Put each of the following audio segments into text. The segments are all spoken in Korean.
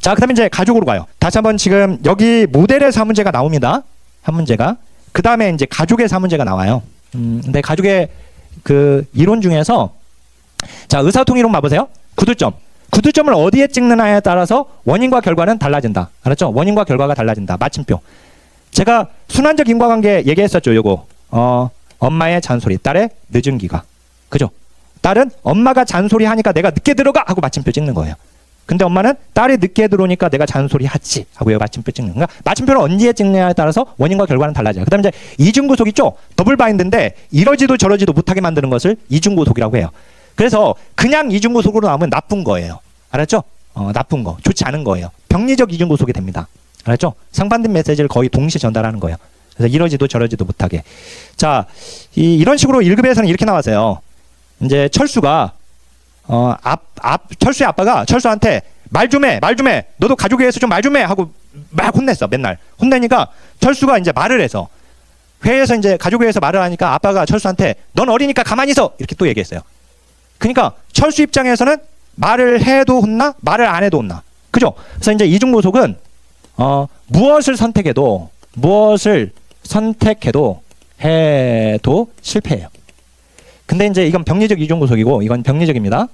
자, 그 다음에 이제 가족으로 가요. 다시 한번 지금 여기 모델에서 한 문제가 나옵니다. 한 문제가. 그 다음에 이제 가족에서 한 문제가 나와요. 근데 가족의 그 이론 중에서 자, 의사통일론 봐보세요. 구두점. 구두점을 어디에 찍느냐에 따라서 원인과 결과는 달라진다. 알았죠? 원인과 결과가 달라진다. 마침표. 제가 순환적 인과관계 얘기했었죠. 요거. 엄마의 잔소리, 딸의 늦은 기가. 그죠? 딸은 엄마가 잔소리 하니까 내가 늦게 들어가 하고 마침표 찍는 거예요. 근데 엄마는 딸이 늦게 들어오니까 내가 잔소리 하지 하고 여기 마침표 찍는 거야. 마침표를 언제에 찍느냐에 따라서 원인과 결과는 달라져요. 그 다음에 이제 이중구속 있죠? 더블 바인드인데 이러지도 저러지도 못하게 만드는 것을 이중구속이라고 해요. 그래서 그냥 이중구속으로 나오면 나쁜 거예요. 알았죠? 나쁜 거. 좋지 않은 거예요. 병리적 이중구속이 됩니다. 알았죠? 상반된 메시지를 거의 동시에 전달하는 거예요. 그래서 이러지도 저러지도 못하게. 자, 이런 식으로 1급에서는 이렇게 나왔어요. 이제 철수가 철수의 아빠가 철수한테 말 좀 해. 너도 가족에 대해서 좀 말 좀 해 하고 막 혼냈어. 맨날. 혼내니까 철수가 이제 말을 해서 회의에서 이제 가족에 대해서 말을 하니까 아빠가 철수한테 넌 어리니까 가만히 있어. 이렇게 또 얘기했어요. 그러니까 철수 입장에서는 말을 해도 혼나, 말을 안 해도 혼나. 그죠? 그래서 이제 이중구속은 무엇을 선택해도 해도 실패해요. 근데 이제 이건 병리적 이중구속이고 이건 병리적입니다.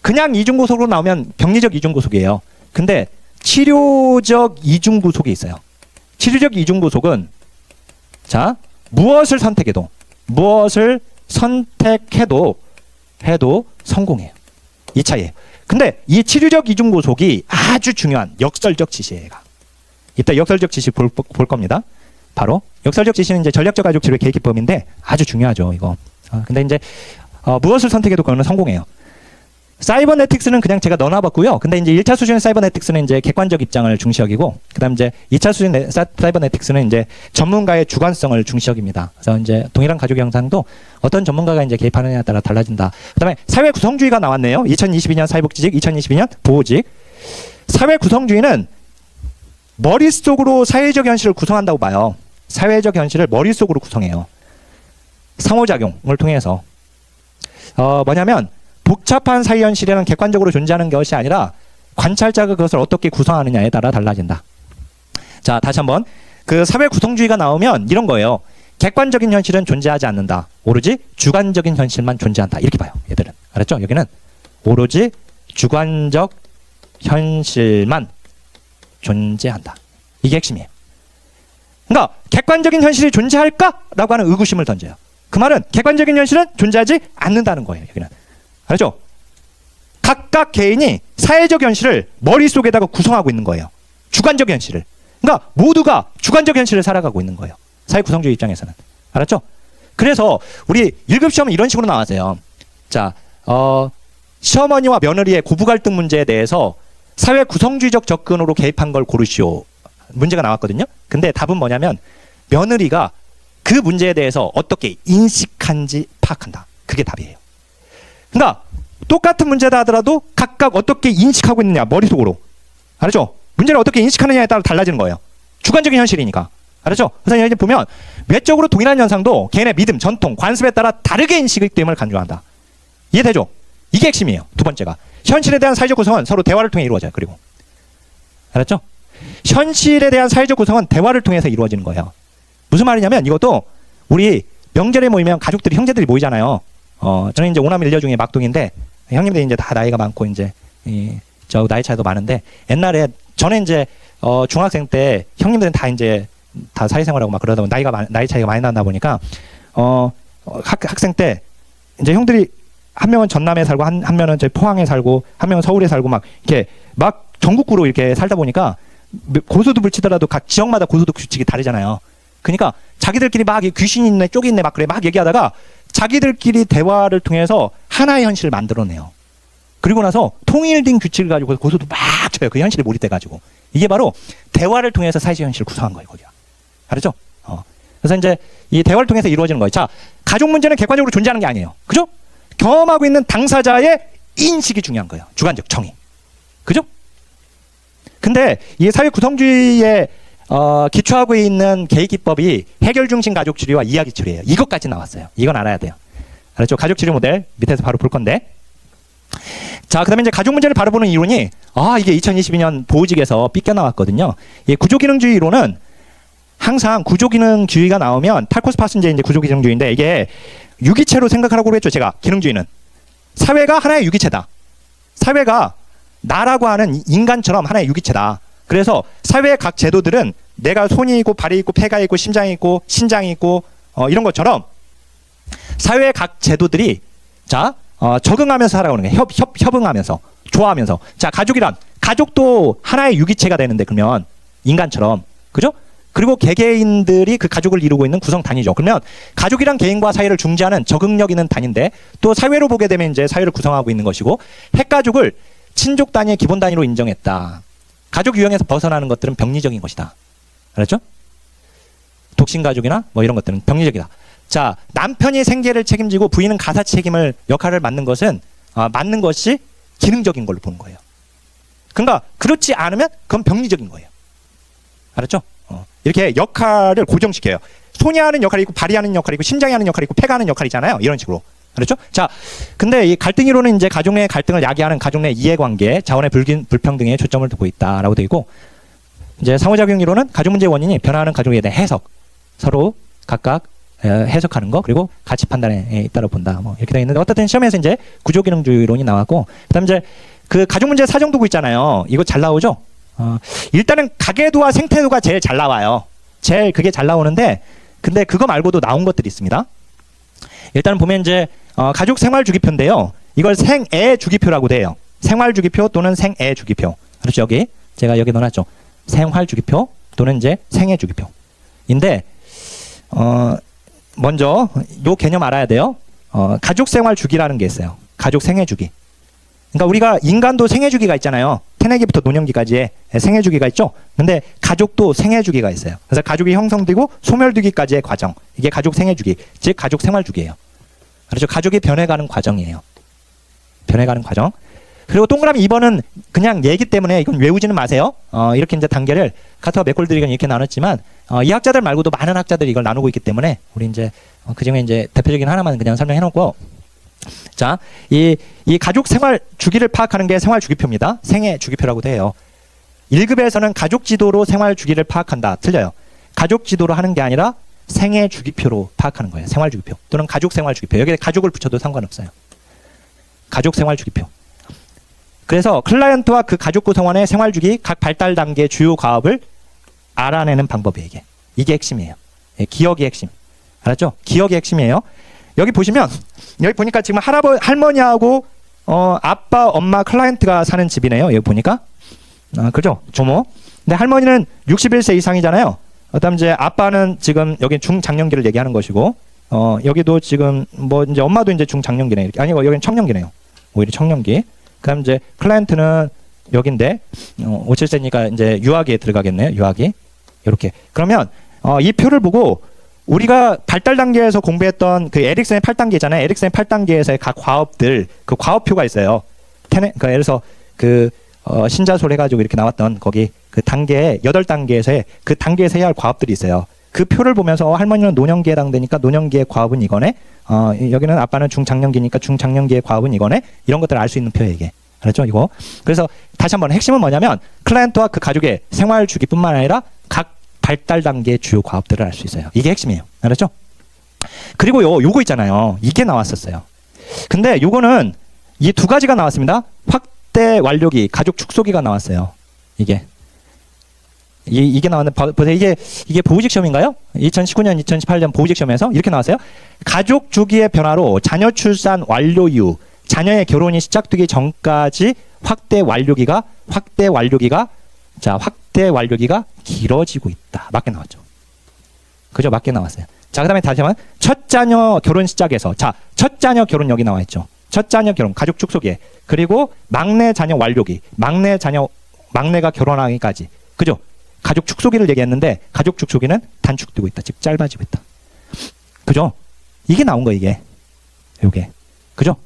그냥 이중구속으로 나오면 병리적 이중구속이에요. 근데 치료적 이중구속이 있어요. 치료적 이중구속은 자, 무엇을 선택해도 해도 성공해요. 이 차이예요. 근데 이 치료적 이중구속이 아주 중요한 역설적 지시예요. 이따 역설적 지시 볼 겁니다. 바로 역설적 지시는 이제 전략적 가족 치료 계획 기법인데 아주 중요하죠, 이거. 근데 이제 무엇을 선택해도 그거는 성공해요. 사이버네틱스는 그냥 제가 넣어놔봤고요. 근데 이제 1차 수준 사이버네틱스는 이제 객관적 입장을 중시여기고, 그다음 이제 2차 수준 사이버네틱스는 이제 전문가의 주관성을 중시여깁니다. 그래서 이제 동일한 가족 영상도 어떤 전문가가 이제 개입하느냐에 따라 달라진다. 그다음에 사회 구성주의가 나왔네요. 2022년 사회복지직, 2022년 보호직. 사회 구성주의는 머릿속으로 사회적 현실을 구성한다고 봐요. 사회적 현실을 머릿속으로 구성해요. 상호작용을 통해서. 뭐냐면 복잡한 사회 현실에는 객관적으로 존재하는 것이 아니라 관찰자가 그것을 어떻게 구성하느냐에 따라 달라진다. 자, 다시 한번. 그 사회 구성주의가 나오면 이런 거예요. 객관적인 현실은 존재하지 않는다. 오로지 주관적인 현실만 존재한다. 이렇게 봐요, 얘들은. 알았죠? 여기는 오로지 주관적 현실만 존재한다. 이게 핵심이에요. 그러니까 객관적인 현실이 존재할까라고 하는 의구심을 던져요. 그 말은 객관적인 현실은 존재하지 않는다는 거예요. 여기는. 알죠? 각각 개인이 사회적 현실을 머릿속에다가 구성하고 있는 거예요. 주관적 현실을. 그러니까 모두가 주관적 현실을 살아가고 있는 거예요. 사회 구성주의 입장에서는. 알았죠? 그래서 우리 1급 시험은 이런 식으로 나왔어요. 자, 시어머니와 며느리의 고부 갈등 문제에 대해서 사회 구성주의적 접근으로 개입한 걸 고르시오. 문제가 나왔거든요. 근데 답은 뭐냐면 며느리가 그 문제에 대해서 어떻게 인식한지 파악한다. 그게 답이에요. 그러니까 똑같은 문제다 하더라도 각각 어떻게 인식하고 있느냐, 머릿속으로. 알았죠? 문제를 어떻게 인식하느냐에 따라 달라지는 거예요. 주관적인 현실이니까. 알았죠? 그래서 이제 보면 외적으로 동일한 현상도 개인의 믿음, 전통, 관습에 따라 다르게 인식하기 때문에 간주한다. 이해되죠? 이게 핵심이에요. 두 번째가. 현실에 대한 사회적 구성은 서로 대화를 통해 이루어져요. 그리고. 알았죠? 현실에 대한 사회적 구성은 대화를 통해서 이루어지는 거예요. 무슨 말이냐면 이것도 우리 명절에 모이면 가족들이, 형제들이 모이잖아요. 저는 이제 오남 일녀 중에 막둥인데 형님들이 이제 다 나이가 많고 이제 저 나이 차이도 많은데 옛날에 저는 이제 중학생 때 형님들은 다 이제 다 사회생활하고 막 그러다 보니 나이 차이가 많이 나다 보니까 학생 때 이제 형들이 한 명은 전남에 살고 한 명은 저희 포항에 살고 한 명은 서울에 살고 막 이렇게 막 전국구로 이렇게 살다 보니까 고소득을 치더라도 각 지역마다 고소득 규칙이 다르잖아요. 그러니까 자기들끼리 막 귀신이 있네, 쪽이 있네 막 그래 막 얘기하다가 자기들끼리 대화를 통해서 하나의 현실을 만들어내요. 그리고 나서 통일된 규칙을 가지고 고소도 막 쳐요. 그 현실에 몰입돼가지고. 이게 바로 대화를 통해서 사회적 현실을 구성한 거예요. 거기가. 알았죠? 그래서 이제 이 대화를 통해서 이루어지는 거예요. 자, 가족 문제는 객관적으로 존재하는 게 아니에요. 그죠? 경험하고 있는 당사자의 인식이 중요한 거예요. 주관적 정의. 그죠? 근데 이 사회 구성주의에 기초하고 있는 계획 기법이 해결 중심 가족 치료와 이야기 치료예요. 이것까지 나왔어요. 이건 알아야 돼요. 알았죠? 가족 치료 모델 밑에서 바로 볼 건데. 자, 그다음에 이제 가족 문제를 바라보는 이론이 이게 2022년 보직에서 삐껴 나왔거든요. 이 구조기능주의 이론은 항상 구조기능주의가 나오면 탈코스파스 이제 구조기능주의인데 이게 유기체로 생각하라고 그랬죠. 제가 기능주의는 사회가 하나의 유기체다. 사회가 나라고 하는 인간처럼 하나의 유기체다. 그래서 사회의 각 제도들은 내가 손이 있고 발이 있고 폐가 있고 심장이 있고 신장이 있고 이런 것처럼 사회의 각 제도들이 적응하면서 살아가는 거예요. 협응하면서 좋아하면서. 자, 가족도 하나의 유기체가 되는데 그러면 인간처럼 그죠? 그리고 개개인들이 그 가족을 이루고 있는 구성 단위죠. 그러면 가족이란 개인과 사회를 중재하는 적응력 있는 단위인데 또 사회로 보게 되면 이제 사회를 구성하고 있는 것이고 핵가족을 친족 단위의 기본 단위로 인정했다. 가족 유형에서 벗어나는 것들은 병리적인 것이다. 알았죠? 독신 가족이나 뭐 이런 것들은 병리적이다. 자, 남편이 생계를 책임지고 부인은 가사 책임을 역할을 맡는 것은 맡는 것이 기능적인 걸로 보는 거예요. 그러니까 그렇지 않으면 그건 병리적인 거예요. 알았죠? 이렇게 역할을 고정시켜요. 손이 하는 역할이 있고 발이 하는 역할이 있고 심장이 하는 역할이 있고 폐가 하는 역할이잖아요. 이런 식으로. 그렇죠? 자, 근데 이 갈등 이론은 이제 가족 내 갈등을 야기하는 가족 내 이해관계, 자원의 불평등에 초점을 두고 있다라고 되어 있고, 이제 상호작용 이론은 가족 문제의 원인이 변화하는 가족에 대한 해석, 서로 각각 해석하는 거, 그리고 가치 판단에 있다고 본다. 뭐 이렇게 되어 있는데 어쨌든 시험에서 이제 구조기능주의론이 나왔고, 그다음 이제 그 가족 문제 사정도구 있잖아요. 이거 잘 나오죠? 일단은 가계도와 생태도가 제일 잘 나와요. 제일 그게 잘 나오는데, 근데 그거 말고도 나온 것들이 있습니다. 일단은 보면 이제 가족 생활 주기표인데요. 이걸 생애 주기표라고 돼요. 생활 주기표 또는 생애 주기표. 그렇죠? 제가 여기 넣어놨죠. 생활 주기표 또는 이제 생애 주기표인데 먼저 요 개념 알아야 돼요. 가족 생활 주기라는 게 있어요. 가족 생애 주기. 그러니까 우리가 인간도 생애 주기가 있잖아요. 태내기부터 노년기까지의 생애 주기가 있죠. 근데 가족도 생애 주기가 있어요. 그래서 가족이 형성되고 소멸되기까지의 과정. 이게 가족 생애 주기, 즉 가족 생활 주기예요. 그렇죠? 가족이 변해가는 과정이에요. 변해가는 과정. 그리고 동그라미 2번은 그냥 얘기 때문에 이건 외우지는 마세요. 이렇게 이제 단계를 카타와 맥콜들이 이렇게 나눴지만 이 학자들 말고도 많은 학자들이 이걸 나누고 있기 때문에 우리 이제 그중에 이제 대표적인 하나만 그냥 설명해 놓고, 자, 이 가족 생활 주기를 파악하는 게 생활 주기표입니다. 생애 주기표라고 돼요. 1급에서는 가족 지도로 생활 주기를 파악한다. 틀려요. 가족 지도로 하는 게 아니라 생애 주기표로 파악하는 거예요. 생활 주기표 또는 가족 생활 주기표. 여기에 가족을 붙여도 상관없어요. 가족 생활 주기표. 그래서 클라이언트와 그 가족 구성원의 생활 주기 각 발달 단계 주요 과업을 알아내는 방법이에요. 이게 핵심이에요. 기억이 핵심. 알았죠? 기억이 핵심이에요. 여기 보시면 여기 보니까 지금 할머니하고 아빠, 엄마, 클라이언트가 사는 집이네요. 여기 보니까 그죠? 조모. 근데 할머니는 61세 이상이잖아요. 그다음 이제 아빠는 지금 여기 중장년기를 얘기하는 것이고, 여기도 지금 뭐 이제 엄마도 이제 중장년기네. 아니고 여기는 청년기네요. 오히려 청년기. 그다음 이제 클라이언트는 여기인데 57세니까 이제 유아기에 들어가겠네요. 유아기. 이렇게. 그러면 이 표를 보고 우리가 발달 단계에서 공부했던 그 에릭슨의 8단계잖아요. 에릭슨의 8단계에서의 각 과업들, 그 과업표가 있어요. 그러니까 예를 들어서 그 신자솔 해가지고 이렇게 나왔던 거기 그 단계 8단계에서의 그 단계에서 해야 할 과업들이 있어요. 그 표를 보면서 할머니는 노년기에 해당되니까 노년기의 과업은 이거네. 여기는 아빠는 중장년기니까 중장년기의 과업은 이거네. 이런 것들을 알 수 있는 표예요, 이게. 알았죠? 이거. 그래서 다시 한번 핵심은 뭐냐면 클라이언트와 그 가족의 생활 주기뿐만 아니라 각 발달 단계의 주요 과업들을 알 수 있어요. 이게 핵심이에요. 알았죠? 그리고 요거 있잖아요. 이게 나왔었어요. 근데 요거는 이 두 가지가 나왔습니다. 확대 완료기, 가족 축소기가 나왔어요. 이게 나왔는데 보세요. 이게 보직 시험인가요? 2019년, 2018년 보직 시험에서 이렇게 나왔어요. 가족 주기의 변화로 자녀 출산 완료 이후 자녀의 결혼이 시작되기 전까지 확대 완료기가 길어지고 있다. 맞게 나왔죠. 그죠? 맞게 나왔어요. 자, 그다음에 다시 한번 첫 자녀 결혼 시작에서 첫 자녀 결혼 여기 나와 있죠. 첫 자녀 결혼 가족 축소기에, 그리고 막내 자녀 완료기, 막내가 결혼하기까지. 그죠? 가족 축소기를 얘기했는데 가족 축소기는 단축되고 있다. 즉 짧아지고 있다. 그죠? 이게 나온 거 이게. 요게. 그죠?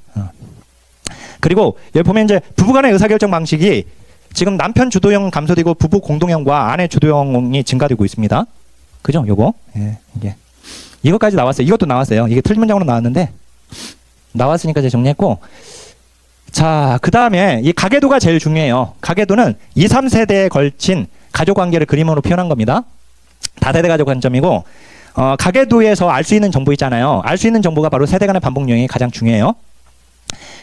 그리고 여기 보면 이제 부부간의 의사결정 방식이 지금 남편 주도형 감소되고 부부 공동형과 아내 주도형이 증가되고 있습니다. 그죠? 요거. 예, 이게. 이것까지 나왔어요. 이것도 나왔어요. 이게 틀린 문장으로 나왔는데 나왔으니까 이제 정리했고, 자, 그 다음에 이 가계도가 제일 중요해요. 가계도는 2, 3세대에 걸친 가족관계를 그림으로 표현한 겁니다. 다세대 가족 관점이고, 가계도에서 알 수 있는 정보 있잖아요. 알 수 있는 정보가 바로 세대 간의 반복 유형이 가장 중요해요.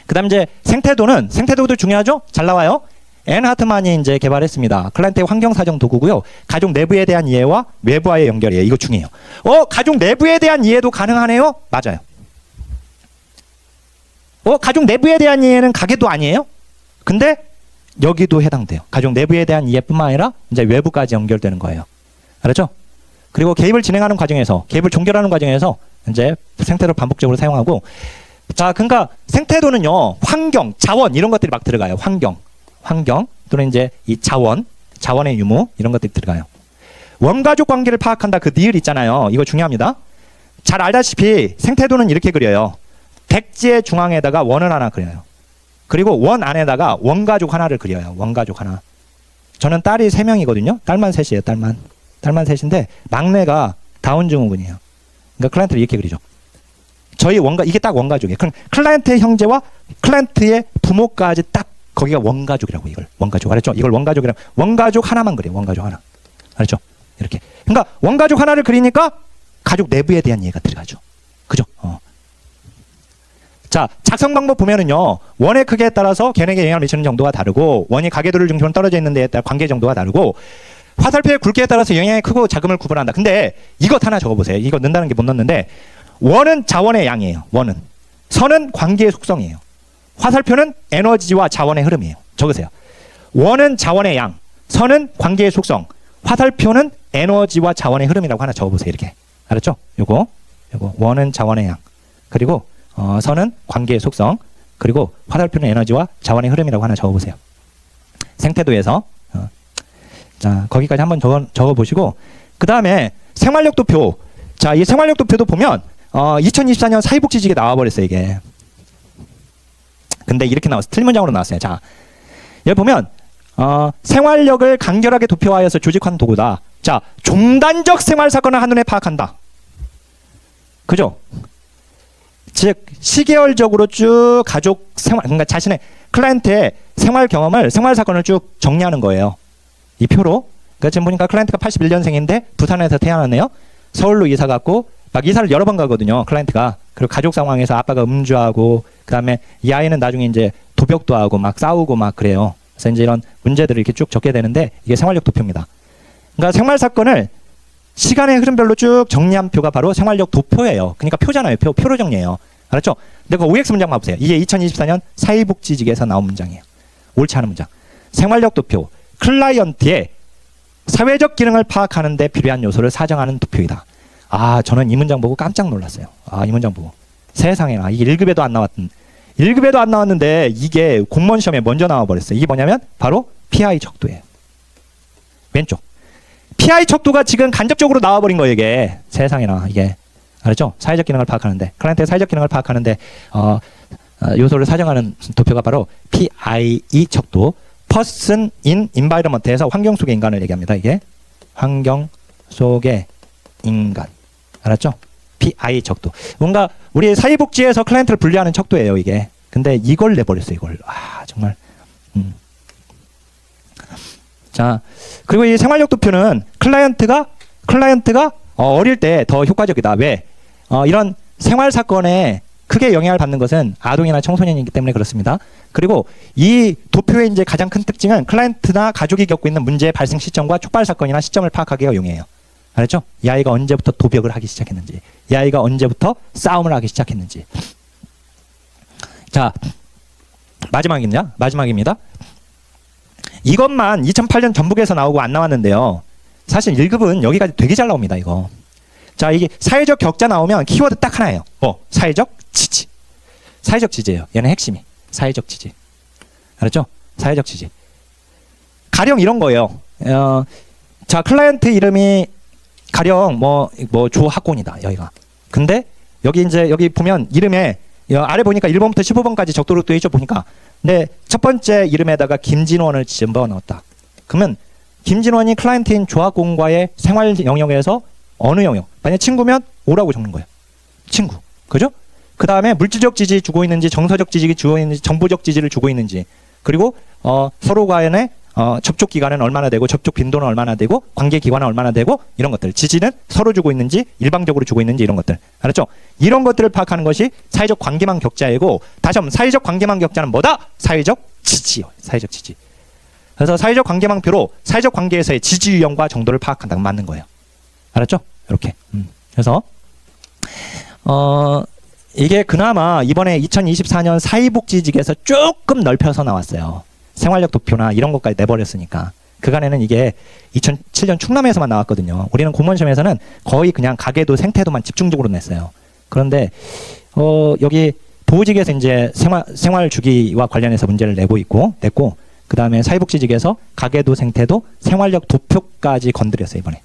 그 다음 이제 생태도도 중요하죠? 잘 나와요. 앤 하트만이 이제 개발했습니다. 클라이언트의 환경 사정 도구고요. 가족 내부에 대한 이해와 외부와의 연결이에요. 이거 중요해요. 가족 내부에 대한 이해도 가능하네요? 맞아요. 가족 내부에 대한 이해는 가계도 아니에요? 근데 여기도 해당돼요. 가족 내부에 대한 이해뿐만 아니라 이제 외부까지 연결되는 거예요. 알았죠? 그리고 개입을 진행하는 과정에서, 개입을 종결하는 과정에서 이제 생태도를 반복적으로 사용하고, 자, 그러니까 생태도는요, 환경, 자원 이런 것들이 막 들어가요. 환경 또는 이제 이 자원의 유무 이런 것들이 들어가요. 원가족 관계를 파악한다. 그 니을 있잖아요. 이거 중요합니다. 잘 알다시피 생태도는 이렇게 그려요. 백지의 중앙에다가 원을 하나 그려요. 그리고 원 안에다가 원가족 하나를 그려요. 원가족 하나. 저는 딸이 3명이거든요. 딸만 셋이에요. 딸만 셋인데 막내가 다운 증후군이에요. 그러니까 클라이언트를 이렇게 그리죠. 이게 딱 원가족이에요. 그럼 클라이언트의 형제와 클라이언트의 부모까지 딱 거기가 원가족이라고. 이걸 원가족 알았죠? 이걸 원가족이라고. 원가족 하나만 그래요. 원가족 하나. 알았죠? 이렇게. 그러니까 원가족 하나를 그리니까 가족 내부에 대한 이해가 들어가죠. 그죠? 자, 작성 방법 보면은요, 원의 크기에 따라서 걔네에게 영향을 미치는 정도가 다르고, 원이 가계도를 중심으로 떨어져 있는 데에 따라 관계 정도가 다르고, 화살표의 굵기에 따라서 영향이 크고 작음을 구분한다. 근데 이것 하나 적어보세요. 이거 넣는다는 게 못 넣는데, 원은 자원의 양이에요. 원은. 선은 관계의 속성이에요. 화살표는 에너지와 자원의 흐름이에요. 적으세요. 원은 자원의 양, 선은 관계의 속성, 화살표는 에너지와 자원의 흐름이라고 하나 적어보세요. 이렇게. 알았죠? 요거 원은 자원의 양, 그리고 선은 관계의 속성, 그리고 화살표는 에너지와 자원의 흐름이라고 하나 적어보세요. 생태도에서. 자, 거기까지 한번 적어보시고, 그 다음에 생활력 도표. 자, 이 생활력 도표도 보면 2024년 사회복지직에 나와버렸어요. 이게. 근데 이렇게 나왔어요. 틀린 문장으로 나왔어요. 자, 여기 보면 생활력을 간결하게 도표하여서 조직한 도구다. 자, 종단적 생활 사건을 한눈에 파악한다. 그죠? 즉 시계열적으로 쭉 가족 생활, 그러니까 자신의 클라이언트의 생활 경험을, 생활 사건을 쭉 정리하는 거예요. 이 표로. 그러니까 지금 보니까 클라이언트가 81년생인데 부산에서 태어났네요. 서울로 이사 갔고, 막 이사를 여러 번 가거든요. 클라이언트가. 그리고 가족 상황에서 아빠가 음주하고, 그 다음에 이 아이는 나중에 이제 도벽도 하고 막 싸우고 막 그래요. 그래서 이제 이런 문제들을 이렇게 쭉 적게 되는데, 이게 생활력 도표입니다. 그러니까 생활 사건을 시간의 흐름별로 쭉 정리한 표가 바로 생활력 도표예요. 그러니까 표잖아요. 표로 정리해요. 알았죠? 근데 그 OX 문장 봐보세요. 이게 2024년 사회복지직에서 나온 문장이에요. 옳지 않은 문장. 생활력 도표. 클라이언트의 사회적 기능을 파악하는 데 필요한 요소를 사정하는 도표이다. 아, 저는 이 문장 보고 깜짝 놀랐어요. 이 문장 보고. 세상에나. 이게 1급에도 안 나왔는데 이게 공무원 시험에 먼저 나와버렸어요. 이게 뭐냐면 바로 PI 척도예요. 왼쪽. PI 척도가 지금 간접적으로 나와버린 거예요. 이게. 세상에나. 이게. 알았죠? 사회적 기능을 파악하는데. 클라이언트의 사회적 기능을 파악하는데 요소를 사정하는 도표가 바로 PI 척도. Person in Environment에서 환경 속의 인간을 얘기합니다. 이게. 환경 속의 인간. 알았죠? PI 척도. 뭔가 우리 사회복지에서 클라이언트를 분리하는 척도예요. 이게. 근데 이걸 내버렸어요. 이걸. 정말. 자, 그리고 이 생활력 도표는 클라이언트가 어릴 때 더 효과적이다. 왜? 이런 생활 사건에 크게 영향을 받는 것은 아동이나 청소년이기 때문에 그렇습니다. 그리고 이 도표의 이제 가장 큰 특징은 클라이언트나 가족이 겪고 있는 문제의 발생 시점과 촉발 사건이나 시점을 파악하기에 용이해요. 알았죠? 이 아이가 언제부터 도벽을 하기 시작했는지, 이 아이가 언제부터 싸움을 하기 시작했는지. 자, 마지막입니다. 이것만 2008년 전북에서 나오고 안 나왔는데요. 사실 1급은 여기까지 되게 잘 나옵니다. 이거. 자, 이게 사회적 격자 나오면 키워드 딱 하나예요. 사회적 지지. 사회적 지지예요. 얘는 핵심이. 사회적 지지. 알았죠? 사회적 지지. 가령 이런 거예요. 자, 클라이언트 이름이 가령 조학곤이다. 여기가. 근데 여기 보면 이름에 아래 보니까 1번부터 15번까지 적도록 되어 있죠. 보니까. 근데 첫 번째 이름에다가 김진원을 집어 넣었다. 그러면 김진원이 클라이언트인 조학곤과의 생활 영역에서 어느 영역? 만약 친구면 O라고 적는 거예요. 친구. 그죠? 그 다음에 물질적 지지 주고 있는지, 정서적 지지 주고 있는지, 정보적 지지를 주고 있는지, 그리고 서로 간의 접촉 기간은 얼마나 되고, 접촉 빈도는 얼마나 되고, 관계 기간은 얼마나 되고, 이런 것들. 지지는 서로 주고 있는지, 일방적으로 주고 있는지, 이런 것들. 알았죠? 이런 것들을 파악하는 것이 사회적 관계망 격자이고, 다시 한번 사회적 관계망 격자는 뭐다? 사회적 지지요. 사회적 지지. 그래서 사회적 관계망표로 사회적 관계에서의 지지 유형과 정도를 파악한다고 맞는 거예요. 알았죠? 이렇게. 그래서 이게 그나마 이번에 2024년 사회복지직에서 조금 넓혀서 나왔어요. 생활력 도표나 이런 것까지 내버렸으니까. 그간에는 이게 2007년 충남에서만 나왔거든요. 우리는 공무원 시험에서는 거의 그냥 가계도 생태도만 집중적으로 냈어요. 그런데 여기 보호직에서 이제 생활 주기와 관련해서 문제를 냈고, 그 다음에 사회복지직에서 가계도 생태도 생활력 도표까지 건드렸어요, 이번에.